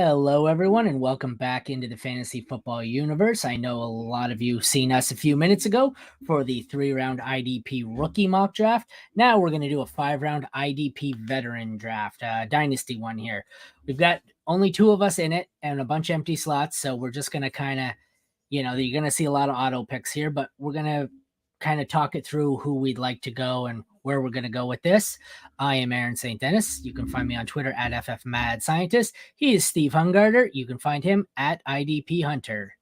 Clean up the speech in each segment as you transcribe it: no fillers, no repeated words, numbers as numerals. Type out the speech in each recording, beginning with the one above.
Hello, everyone, and welcome back into the fantasy football universe. I know a lot of you seen us a few minutes ago for the 3-round IDP rookie mock draft. Now we're going to do a 5-round IDP veteran draft, dynasty one here. We've got only 2 of us in it and a bunch of empty slots, so we're just going to kind of, you're going to see a lot of auto picks here, but we're going to kind of talk it through who we'd like to go and where we're going to go with this. I am Aaron St. Dennis. You can find me on Twitter at FFMadScientist. He is Steve Hungarter. You can find him at IDP Hunter.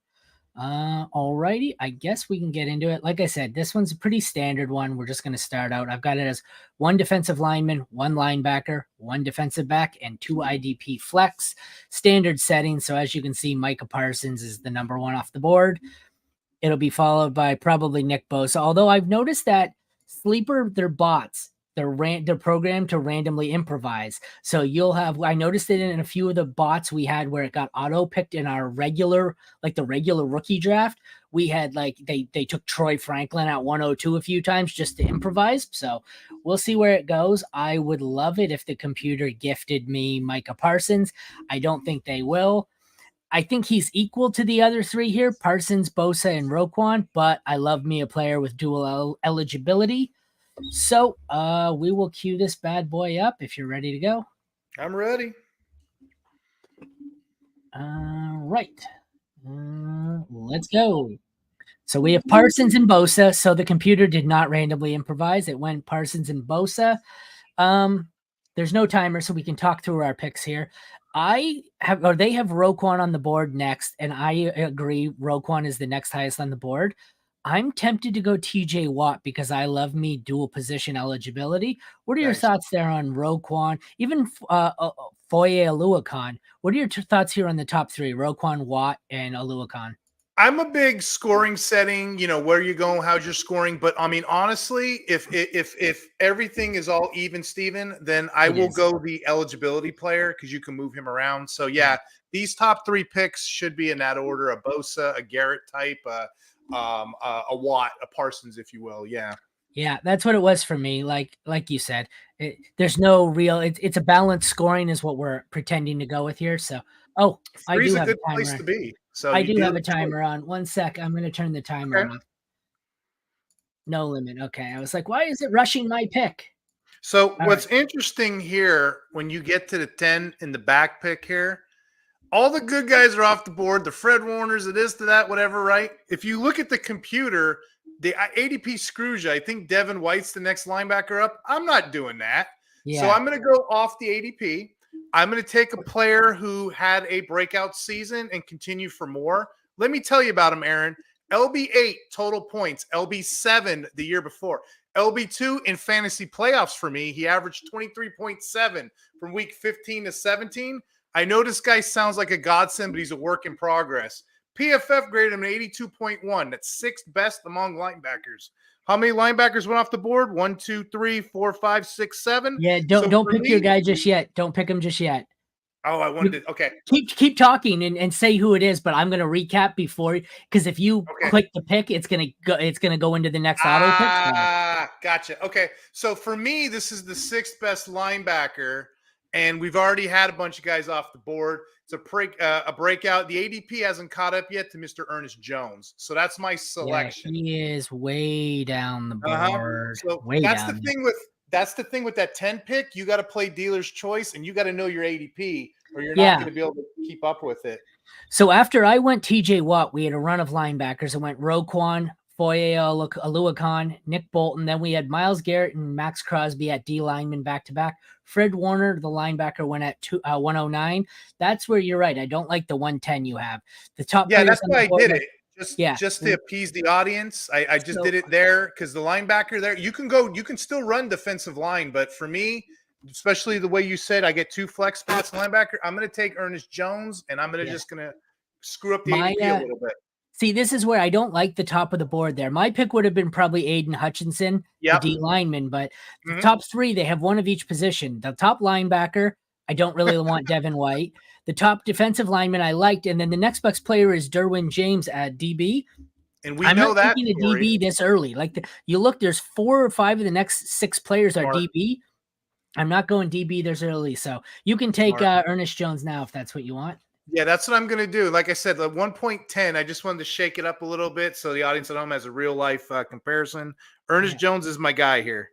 Alrighty, I guess we can get into it. Like I said, this one's a pretty standard one. We're just going to start out. I've got it as 1 defensive lineman, 1 linebacker, 1 defensive back, and 2 IDP flex. Standard settings. So as you can see, Micah Parsons is the number 1 off the board. It'll be followed by probably Nick Bosa. Although I've noticed that Sleeper, they're bots. They're programmed to randomly improvise. So you'll have, I noticed it in a few of the bots we had where it got auto picked in our regular, like the regular rookie draft. We had like, they took Troy Franklin at 102 a few times just to improvise. So we'll see where it goes. I would love it if the computer gifted me Micah Parsons. I don't think they will. I think he's equal to the other 3 here, Parsons, Bosa, and Roquan, but I love me a player with dual eligibility. So we will cue this bad boy up if you're ready to go. I'm ready. Right. Let's go. So we have Parsons and Bosa. So the computer did not randomly improvise. It went Parsons and Bosa. There's no timer, so we can talk through our picks here. They have Roquan on the board next, and I agree Roquan is the next highest on the board. I'm tempted to go TJ Watt because I love me dual position eligibility. What are your thoughts there on Roquan? Even Foye Oluokun. What are your thoughts here on the top 3, Roquan, Watt, and Oluokun? I'm a big scoring setting, where you going, how's your scoring. But I mean, honestly, if everything is all even, Steven, then I will go the eligibility player because you can move him around. So yeah, these top 3 picks should be in that order: a Bosa, a Garrett type, a Watt, a Parsons, if you will. Yeah. Yeah, that's what it was for me. Like you said, there's no real. It's a balanced scoring is what we're pretending to go with here. So, I do have a timer. Place to be. So I do have a timer on. 1 sec. I'm going to turn the timer on. No limit. Okay. I was like, why is it rushing my pick? So what's interesting here, when you get to the 10 in the back pick here, all the good guys are off the board. The Fred Warners, it is to that, whatever, right? If you look at the computer, the ADP screws you. I think Devin White's the next linebacker up. I'm not doing that. Yeah. So I'm going to go off the ADP. I'm going to take a player who had a breakout season and continue for more. Let me tell you about him, Aaron. LB8 total points, LB7 the year before. LB2 in fantasy playoffs for me. He averaged 23.7 from week 15 to 17. I know this guy sounds like a godsend, but he's a work in progress. PFF graded him an 82.1. That's 6th best among linebackers. How many linebackers went off the board? 1, 2, 3, 4, 5, 6, 7. Yeah, don't pick your guy just yet. Don't pick him just yet. Oh, I wanted to. Okay. Keep talking and say who it is, but I'm gonna recap before, because if you click the pick, it's gonna go into the next auto pick. Gotcha. Okay. So for me, this is the 6th best linebacker, and we've already had a bunch of guys off the board. It's a breakout. The ADP hasn't caught up yet to Mr. Ernest Jones. So that's my selection. Yeah, he is way down the board. So that's the thing with that 10 pick. You got to play dealer's choice, and you got to know your ADP, or you're not going to be able to keep up with it. So after I went TJ Watt, we had a run of linebackers. I went Roquan, Foye Oluokun, Nick Bolton. Then we had Myles Garrett and Max Crosby at D lineman back-to-back. Fred Warner, the linebacker, went at 109. That's where you're right. I don't like the 110 you have. The top. Yeah, that's why I did it. Just to appease the audience. I just did it there because the linebacker there, you can still run defensive line, but for me, especially the way you said, I get 2 flex spots linebacker. I'm going to take Ernest Jones, and I'm just going to screw up the ADP a little bit. See, this is where I don't like the top of the board there. My pick would have been probably Aiden Hutchinson, the D lineman, but the top 3, they have 1 of each position. The top linebacker, I don't really want Devin White. The top defensive lineman I liked, and then the next best player is Derwin James at DB. And I'm know not that taking a DB this early. Like you look, there's 4 or 5 of the next 6 players are DB. I'm not going DB this early, so you can take Ernest Jones now if that's what you want. Yeah, that's what I'm going to do. Like I said, the 1.10, I just wanted to shake it up a little bit so the audience at home has a real life comparison. Ernest Yeah. Jones is my guy here.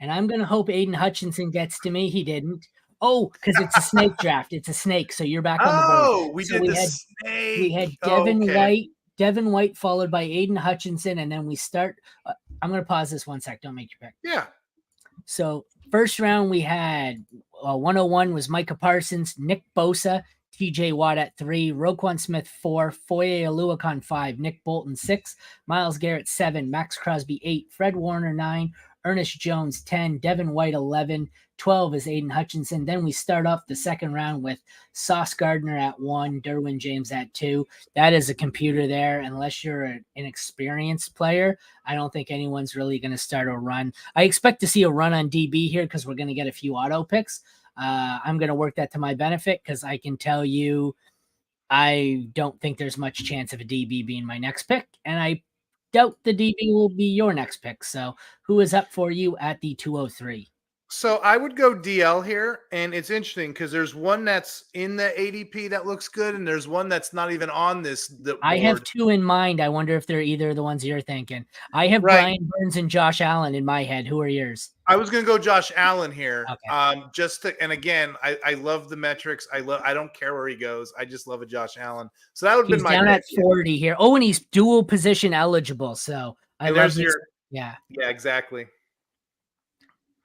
And I'm going to hope Aiden Hutchinson gets to me. He didn't. Oh, because it's a snake draft. It's a snake. So you're back on the board. Oh, we So did the we had snake. Devin Okay. White followed by Aiden Hutchinson. And then we start. I'm going to pause this 1 sec. Don't make your pick. Yeah. So first round we had 101 was Micah Parsons, Nick Bosa, TJ Watt at 3, Roquan Smith 4, Foye Oluokun 5, Nick Bolton 6, Myles Garrett 7, Max Crosby 8, Fred Warner 9, Ernest Jones 10, Devin White 11, 12 is Aiden Hutchinson. Then we start off the second round with Sauce Gardner at 1, Derwin James at 2. That is a computer there. Unless you're an inexperienced player, I don't think anyone's really going to start a run. I expect to see a run on DB here because we're going to get a few auto picks. I'm going to work that to my benefit because I can tell you I don't think there's much chance of a DB being my next pick, and I doubt the DB will be your next pick. So who is up for you at the 203? So I would go DL here, and it's interesting because there's one that's in the ADP that looks good, and there's one that's not even on this board. I have 2 in mind. I wonder if they're either the ones you're thinking. I have Brian Burns and Josh Allen in my head. Who are yours? I was going to go Josh Allen here. Okay. And again, I love the metrics. I don't care where he goes. I just love a Josh Allen. So that would have been my down at 40 here. Oh, and he's dual position eligible. So I love this. Yeah, exactly.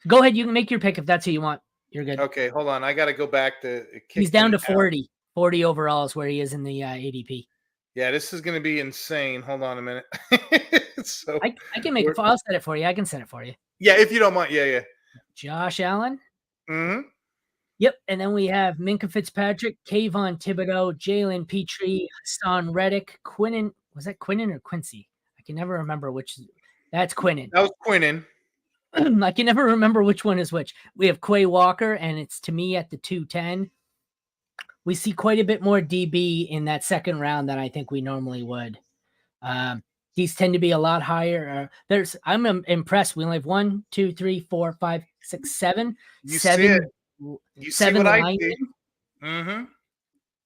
Go ahead. You can make your pick if that's who you want. You're good. Okay, hold on. I got to go back to. He's down to 40. 40 overall is where he is in the ADP. Yeah, this is going to be insane. Hold on a minute. So I can make. I'll set it for you. I can set it for you. Yeah, if you don't mind. Yeah. Josh Allen. Mm-hmm. Yep, and then we have Minkah Fitzpatrick, Kayvon Thibodeau, Jalen Petrie, Hassan Reddick, Quinnen. Was that Quinnen or Quincy? I can never remember which. That's Quinnen. That was Quinnen. I can never remember which one is which. We have Quay Walker, and it's to me at the 210. We see quite a bit more DB in that second round than I think we normally would. These tend to be a lot higher. I'm impressed. We only have 1, 2, 3, 4, 5, 6, 7. You 7. See it. You 7 see what linemen. I see. Mm-hmm.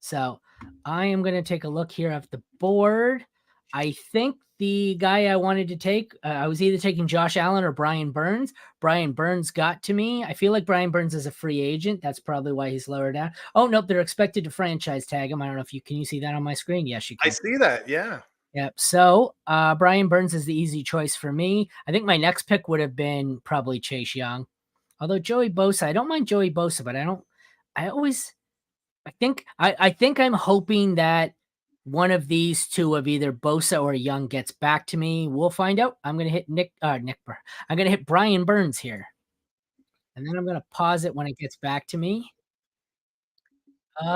So I am going to take a look here at the board. I think the guy I wanted to take, I was either taking Josh Allen or Brian Burns. Brian Burns got to me. I feel like Brian Burns is a free agent. That's probably why he's lower down. Oh, nope. They're expected to franchise tag him. I don't know if can you see that on my screen? Yes, you can. I see that. Yeah. Yep. So Brian Burns is the easy choice for me. I think my next pick would have been probably Chase Young. Although Joey Bosa, I don't mind Joey Bosa, but I think I'm hoping that one of these two of either Bosa or Young gets back to me. We'll find out. I'm going to hit I'm going to hit Brian Burns here. And then I'm going to pause it when it gets back to me.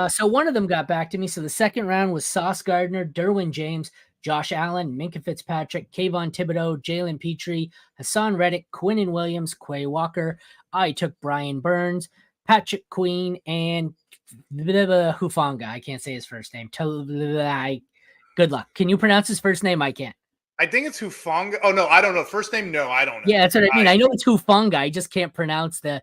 So one of them got back to me. So the second round was Sauce Gardner, Derwin James, Josh Allen, Minkah Fitzpatrick, Kayvon Thibodeau, Jalen Petrie, Hassan Reddick, Quinnen Williams, Quay Walker. I took Brian Burns, Patrick Queen, and Hufanga. I can't say his first name. Good luck. Can you pronounce his first name? I can't. I think it's Hufanga. Oh, no, I don't know. First name, no, I don't know. Yeah, that's what I mean. I know it's Hufanga. I just can't pronounce the.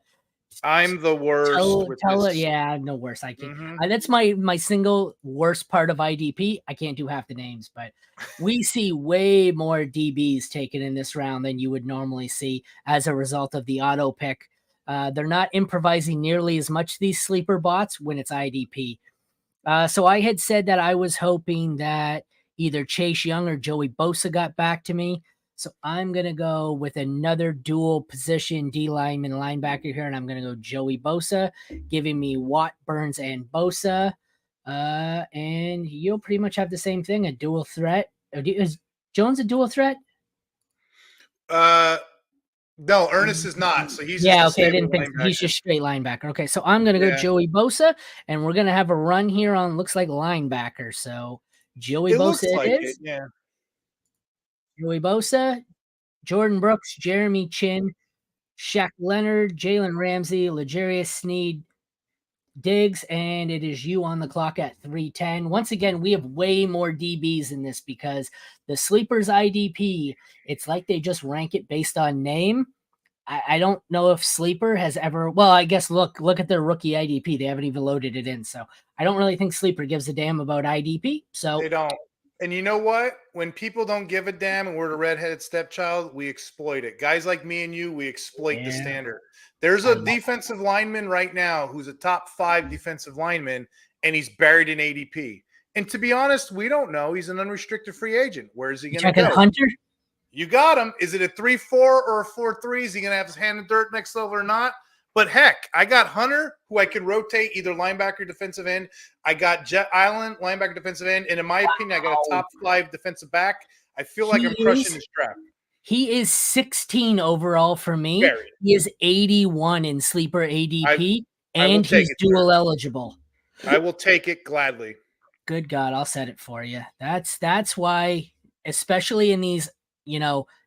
I'm the worst. Yeah, no worse. I can't. Mm-hmm. That's my single worst part of IDP. I can't do half the names, but we see way more DBs taken in this round than you would normally see as a result of the auto pick. They're not improvising nearly as much, these sleeper bots, when it's IDP. So I had said that I was hoping that either Chase Young or Joey Bosa got back to me. So I'm going to go with another dual position D lineman linebacker here, and I'm going to go Joey Bosa, giving me Watt, Burns, and Bosa. And you'll pretty much have the same thing, a dual threat. Is Jones a dual threat? No, Ernest is not. So he's I didn't think so. He's just straight linebacker. Okay, so I'm going to go Joey Bosa, and we're going to have a run here on looks like linebacker. So Joey Bosa is. Yeah. Joey Bosa, Jordan Brooks, Jeremy Chin, Shaq Leonard, Jalen Ramsey, L'Jarius Sneed, Diggs, and it is you on the clock at 310. Once again, we have way more DBs in this because the Sleepers IDP, it's like they just rank it based on name. I don't know if Sleeper has ever. Well, I guess look at their rookie IDP. They haven't even loaded it in, so I don't really think Sleeper gives a damn about IDP. So They don't. And you know what? When people don't give a damn and we're the redheaded stepchild, we exploit it. Guys like me and you, we exploit the yeah, standard. There's I a love defensive lineman right now who's a top 5 defensive lineman, and he's buried in ADP. And to be honest, we don't know. He's an unrestricted free agent. Where is he you going to checking go? Hunter. You got him. Is it a 3-4 or a 4-3? Is he going to have his hand in dirt next level or not? But heck, I got Hunter, who I can rotate either linebacker, defensive end. I got Jet Island, linebacker, defensive end. And in my opinion, I got a top 5 defensive back. I feel like I'm crushing this draft. He is 16 overall for me. Buried. He is 81 in Sleeper ADP, I will and take he's it, dual sir. eligible. I will take it gladly. Good God, I'll set it for you. That's why, especially in these,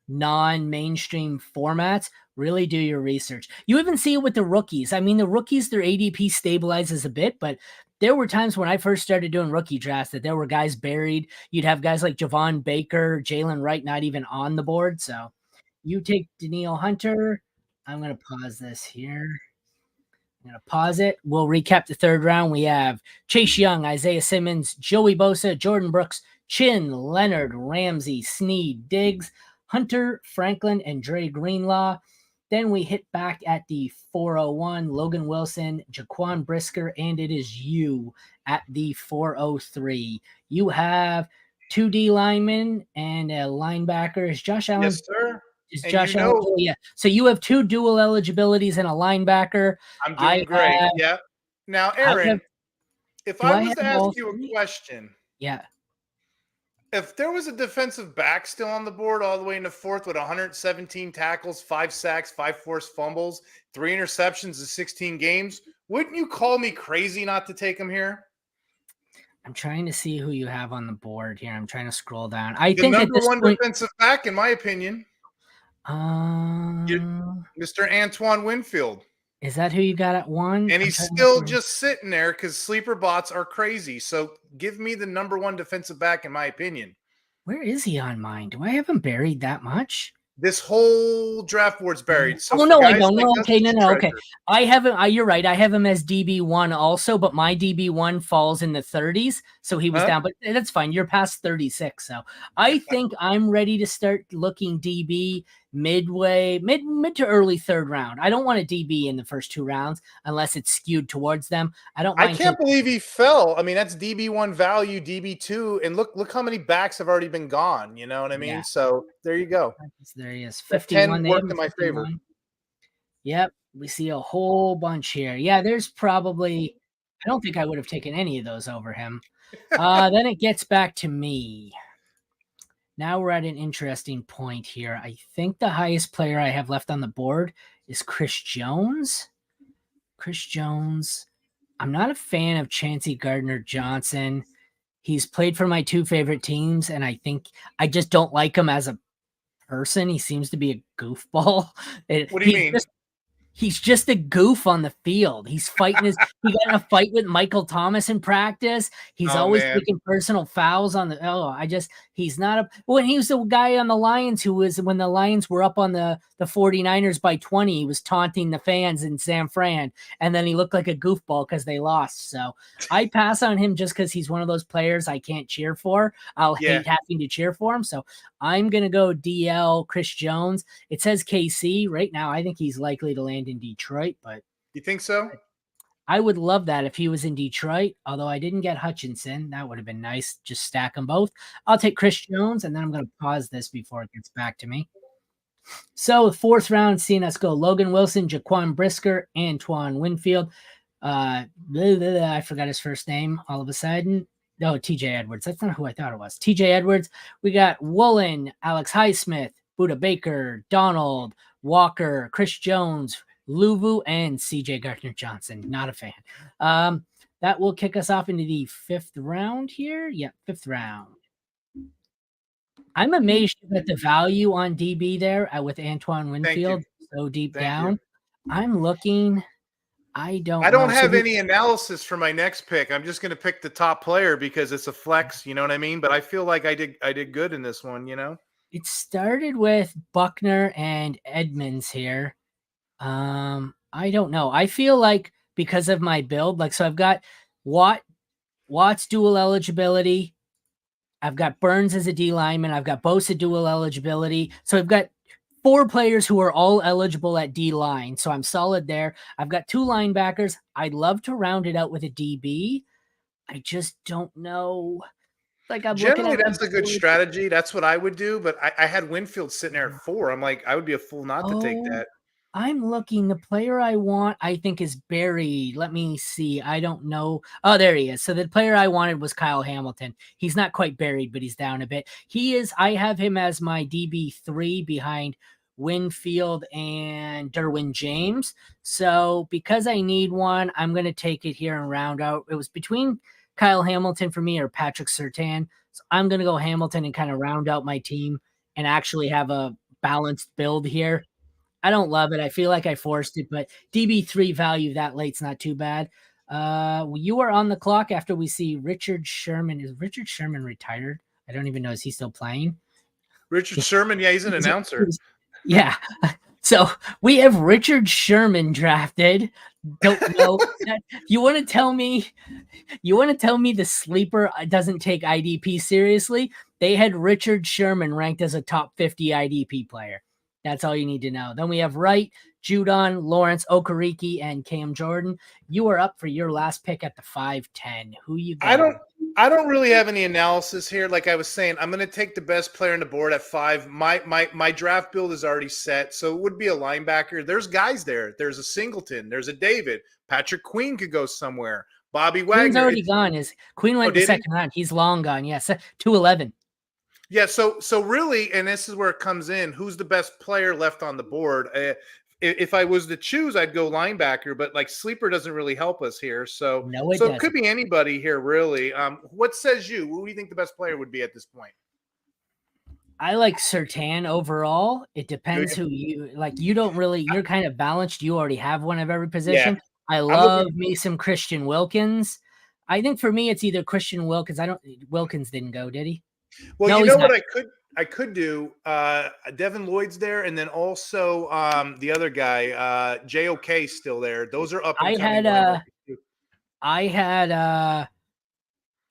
non-mainstream formats, really do your research. You even see it with the rookies. I mean, the rookies, their ADP stabilizes a bit, but there were times when I first started doing rookie drafts that there were guys buried. You'd have guys like Javon Baker, Jalen Wright, not even on the board. So you take Denis Hunter. I'm going to pause this here. I'm going to pause it. We'll recap the third round. We have Chase Young, Isaiah Simmons, Joey Bosa, Jordan Brooks, Chin, Leonard, Ramsey, Snead, Diggs, Hunter, Franklin, and Dre Greenlaw. Then we hit back at the 401, Logan Wilson, Jaquan Brisker, and it is you at the 403. You have 2 D linemen and a linebacker. Is Josh Allen? Yes, sir. Is Josh Allen? Oh, yeah. So you have 2 dual eligibilities and a linebacker. I'm doing great. Yeah. Now, Aaron, if I was to ask you a question. Yeah. If there was a defensive back still on the board all the way in the 4th with 117 tackles, 5 sacks, 5 forced fumbles, 3 interceptions in 16 games, wouldn't you call me crazy not to take him here? I'm trying to see who you have on the board here. I'm trying to scroll down. I think number one defensive back, in my opinion, Mr. Antoine Winfield. Is that who you got at 1? And he's still just sitting there because sleeper bots are crazy. So give me the number 1 defensive back, in my opinion. Where is he on mine? Do I have him buried that much? This whole draft board's buried. So no, I don't know. Okay, no. Okay. I have him. You're right. I have him as DB1 also, but my DB1 falls in the 30s. So he was down, but that's fine. You're past 36. So I think I'm ready to start looking DB mid to early 3rd round. I don't want a DB in the first 2 rounds unless it's skewed towards them. I can't believe he fell. I mean, that's DB1 value, DB2, and look how many backs have already been gone. You know what I mean? Yeah. So there you go. There he is. 51 worked in my favor. Yep, we see a whole bunch here. Yeah, there's probably. I don't think I would have taken any of those over him. Then it gets back to me. Now we're at an interesting point here. I think the highest player I have left on the board is Chris Jones. Chris Jones. I'm not a fan of Chancey Gardner-Johnson. He's played for my 2 favorite teams, and I think I just don't like him as a person. He seems to be a goofball. What do you mean? He's just a goof on the field. He's fighting he got in a fight with Michael Thomas in practice. He's always taking personal fouls on he's not when he was the guy on the Lions when the Lions were up on the 49ers by 20, he was taunting the fans in San Fran, and then he looked like a goofball because they lost. So I pass on him just because he's one of those players I can't cheer for. I'll hate having to cheer for him. So I'm going to go DL Chris Jones. It says KC right now. I think he's likely to land in Detroit, but you think so? I would love that if he was in Detroit, although I didn't get Hutchinson. That would have been nice. Just stack them both. I'll take Chris Jones, and then I'm going to pause this before it gets back to me. So the 4th round, seeing us go Logan Wilson, Jaquan Brisker, Antoine Winfield. I forgot his first name all of a sudden. No, TJ Edwards. That's not who I thought it was. TJ Edwards. We got Woolen, Alex Highsmith, Buda Baker, Donald, Walker, Chris Jones, Luvu, and CJ Gardner-Johnson. Not a fan. That will kick us off into the 5th round here. Yeah, 5th round. I'm amazed at the value on DB there with Antoine Winfield so deep down. I'm looking. I don't have any analysis for my next pick. I'm just going to pick the top player because it's a flex. You know what I mean? But I feel like I did good in this one. You know. It started with Buckner and Edmonds here. I don't know. I feel like because of my build, like, so I've got Watt's dual eligibility. I've got Burns as a D lineman. I've got Bosa dual eligibility. So I've got 4 players who are all eligible at D line. So I'm solid there. I've got 2 linebackers. I'd love to round it out with a DB. I just don't know. Like, I'm looking Generally, at my that's a good board. strategy. That's what I would do. But I had Winfield sitting there at 4. I'm like, I would be a fool not to take Oh, that. I'm looking. The player I want, I think, is buried. Let me see. I don't know. Oh, there he is. So the player I wanted was Kyle Hamilton. He's not quite buried, but he's down a bit. He is. I have him as my DB3 behind Winfield and Derwin James. So because I need one, I'm going to take it here and round out. It was between Kyle Hamilton for me or Patrick Surtain. So I'm going to go Hamilton and kind of round out my team and actually have a balanced build here. I don't love it. I feel like I forced it, but DB3 value that late's not too bad. You are on the clock after we see Richard Sherman. Is Richard Sherman retired? I don't even know. Is he still playing? Richard Sherman, yeah, he's an announcer. Yeah. So we have Richard Sherman drafted. Don't know. You want to tell me the sleeper doesn't take IDP seriously? They had Richard Sherman ranked as a top 50 IDP player. That's all you need to know. Then we have Wright, Judon, Lawrence, Okereke, and Cam Jordan. You are up for your last pick at the 5-10. Who you got? I don't really have any analysis here. Like I was saying, I'm going to take the best player on the board at 5. My draft build is already set, so it would be a linebacker. There's guys there. There's a Singleton. There's a David. Patrick Queen could go somewhere. Bobby Wagner. Queen's already gone. Queen went the second round. He's long gone. Yes, 211. Yeah, so really, and this is where it comes in, who's the best player left on the board? If I was to choose, I'd go linebacker, but like sleeper doesn't really help us here. So it could be anybody here, really. What says you? Who do you think the best player would be at this point? I like Surtain overall. It depends who you like. You don't really, you're kind of balanced. You already have one of every position. Yeah. I love me some Christian Wilkins. I think for me, it's either Christian Wilkins. Wilkins didn't go, did he? Well, no, you know what I could do? Devin Lloyd's there, and then also the other guy, JOK, still there. Those are up and coming. I had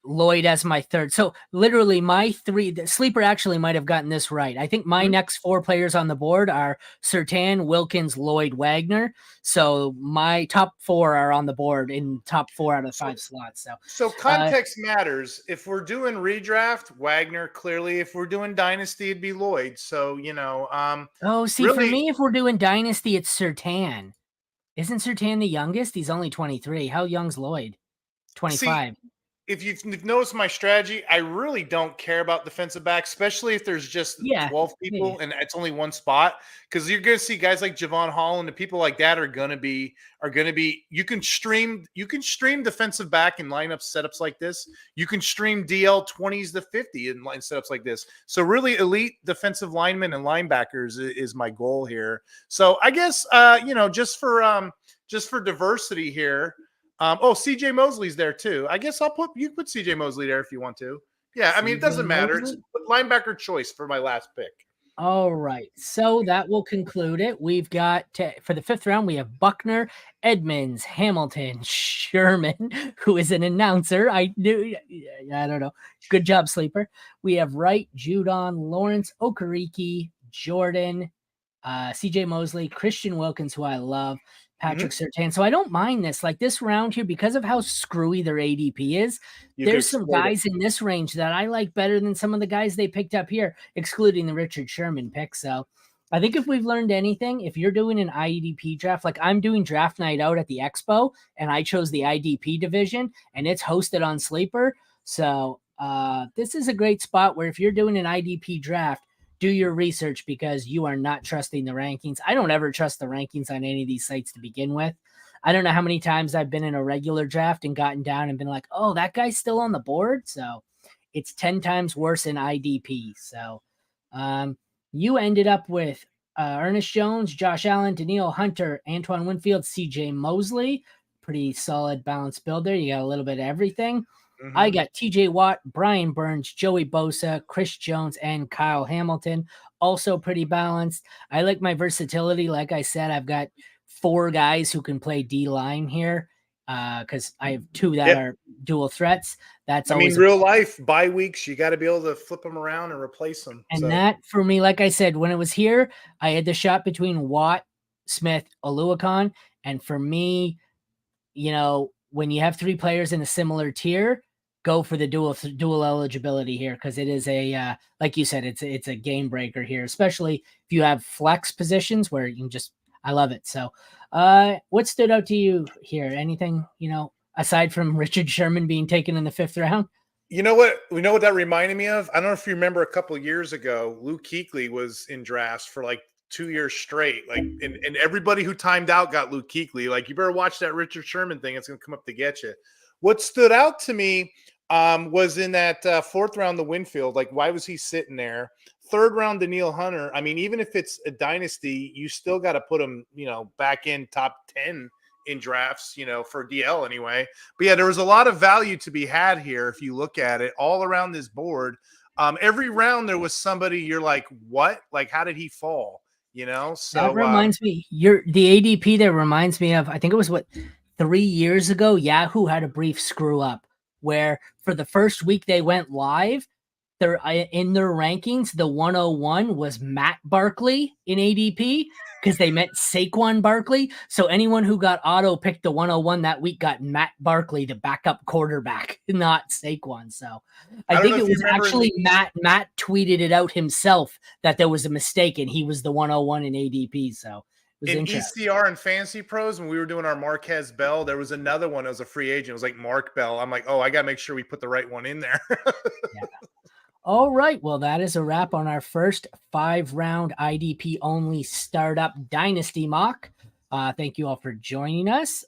Lloyd as my third. So literally my 3, the sleeper actually might have gotten this right. I think my next 4 players on the board are Surtain, Wilkins, Lloyd, Wagner. So my top 4 are on the board in top 4 out of 5 slots. So context matters. If we're doing redraft, Wagner, clearly. If we're doing dynasty, it'd be Lloyd. So, for me, if we're doing dynasty, it's Surtain. Isn't Surtain the youngest? He's only 23. How young's Lloyd? 25. If you've noticed my strategy, I really don't care about defensive backs, especially if there's just 12 people and it's only one spot. Because you're going to see guys like Javon Holland and people like that are going to be. You can stream defensive back in lineup setups like this. You can stream DL 20s to 50 in line setups like this. So really, elite defensive linemen and linebackers is my goal here. So I guess just for diversity here. CJ Mosley's there too. I guess you put CJ Mosley there if you want to. Yeah, I mean, it doesn't matter. It's linebacker choice for my last pick. All right. So that will conclude it. We've got, for the 5th round, we have Buckner, Edmonds, Hamilton, Sherman, who is an announcer. I don't know. Good job, sleeper. We have Wright, Judon, Lawrence, Okereke, Jordan, CJ Mosley, Christian Wilkins, who I love, Patrick Surtain. So I don't mind this. Like this round here, because of how screwy their ADP is, there's some guys in this range that I like better than some of the guys they picked up here, excluding the Richard Sherman pick. So I think if we've learned anything, if you're doing an IDP draft, like I'm doing draft night out at the Expo, and I chose the IDP division, and it's hosted on Sleeper. So this is a great spot where if you're doing an IDP draft, do your research because you are not trusting the rankings. I don't ever trust the rankings on any of these sites to begin with. I don't know how many times I've been in a regular draft and gotten down and been like, oh, that guy's still on the board. So it's 10 times worse in IDP. So you ended up with Ernest Jones, Josh Allen, Daniil Hunter, Antoine Winfield, CJ Mosley. Pretty solid balanced build there. You got a little bit of everything. I got TJ Watt, Brian Burns, Joey Bosa, Chris Jones, and Kyle Hamilton. Also pretty balanced. I like my versatility. Like I said, I've got 4 guys who can play D line here. Because I have 2 that are dual threats. That's always real life bye weeks. You got to be able to flip them around and replace them. And that for me, like I said, when it was here, I had the shot between Watt, Smith, Oluokun, and for me, when you have 3 players in a similar tier, go for the dual eligibility here because it is a like you said, it's a game breaker here, especially if you have flex positions where you can just. I love it. So, what stood out to you here? Anything aside from Richard Sherman being taken in the 5th round? You know what that reminded me of? I don't know if you remember a couple of years ago, Luke Kuechly was in drafts for like 2 years straight. Like, and everybody who timed out got Luke Kuechly. Like, you better watch that Richard Sherman thing. It's going to come up to get you. What stood out to me was in that 4th round, the Winfield. Like, why was he sitting there? 3rd round, Daniil Hunter. I mean, even if it's a dynasty, you still got to put him, back in top 10 in drafts, for DL anyway. But yeah, there was a lot of value to be had here if you look at it all around this board. Every round there was somebody you're like, what? Like, how did he fall? So that reminds me, the ADP that reminds me of, I think it was 3 years ago, Yahoo had a brief screw up where for the first week they went live, in their rankings, the 101 was Matt Barkley in ADP because they meant Saquon Barkley. So anyone who got auto picked the 101 that week got Matt Barkley, the backup quarterback, not Saquon. So I think it was actually Matt tweeted it out himself that there was a mistake and he was the 101 in ADP. So in ECR and Fantasy Pros, when we were doing our Marquez Bell, there was another one that was a free agent. It was like Mark Bell. I'm like, oh, I got to make sure we put the right one in there. Yeah. All right. Well, that is a wrap on our first 5-round IDP only startup dynasty mock. Thank you all for joining us.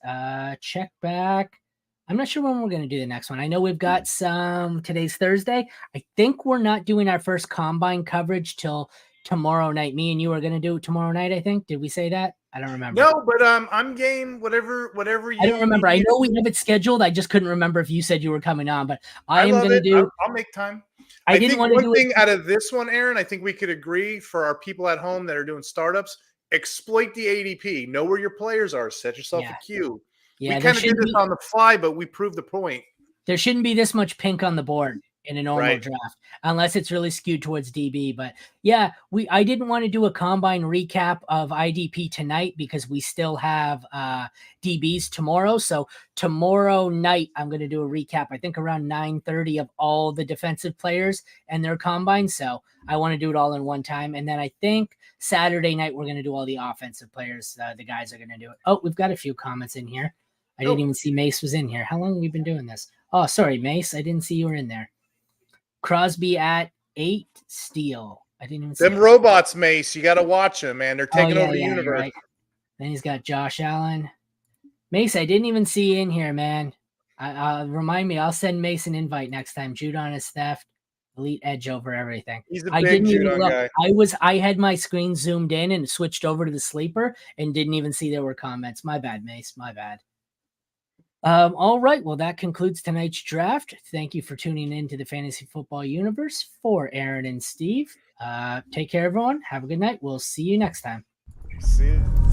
Check back. I'm not sure when we're going to do the next one. I know we've got today's Thursday. I think we're not doing our first combine coverage till tomorrow night. Me and you are going to do it tomorrow night, I think. Did we say that? I don't remember. No, but I'm game. Whatever you. I don't remember. I know we have it scheduled. I just couldn't remember if you said you were coming on, but I am going to do. I'll make time. I didn't want to do one thing out of this one, Aaron. I think we could agree for our people at home that are doing startups. Exploit the ADP. Know where your players are. Set yourself a queue. Yeah, we kind of did this on the fly, but we proved the point. There shouldn't be this much pink on the board in a normal draft, unless it's really skewed towards DB. But yeah, I didn't want to do a combine recap of IDP tonight because we still have DBs tomorrow. So tomorrow night, I'm going to do a recap, I think around 9:30 of all the defensive players and their combine. So I want to do it all in one time. And then I think Saturday night, we're going to do all the offensive players. The guys are going to do it. Oh, we've got a few comments in here. I didn't even see Mace was in here. How long have we been doing this? Oh, sorry, Mace. I didn't see you were in there. Crosby at 8 steal. I didn't even see them robots, Mace. You got to watch them, man. They're taking over the universe. Right. Then he's got Josh Allen. Mace, I didn't even see you in here, man. Remind me. I'll send Mace an invite next time. Judon is theft. Elite edge over everything. He's a big Judon guy. I had my screen zoomed in and switched over to the sleeper and didn't even see there were comments. My bad, Mace. My bad. All right. Well, that concludes tonight's draft. Thank you for tuning in to the Fantasy Football Universe. For Aaron and Steve, take care, everyone. Have a good night. We'll see you next time. See you.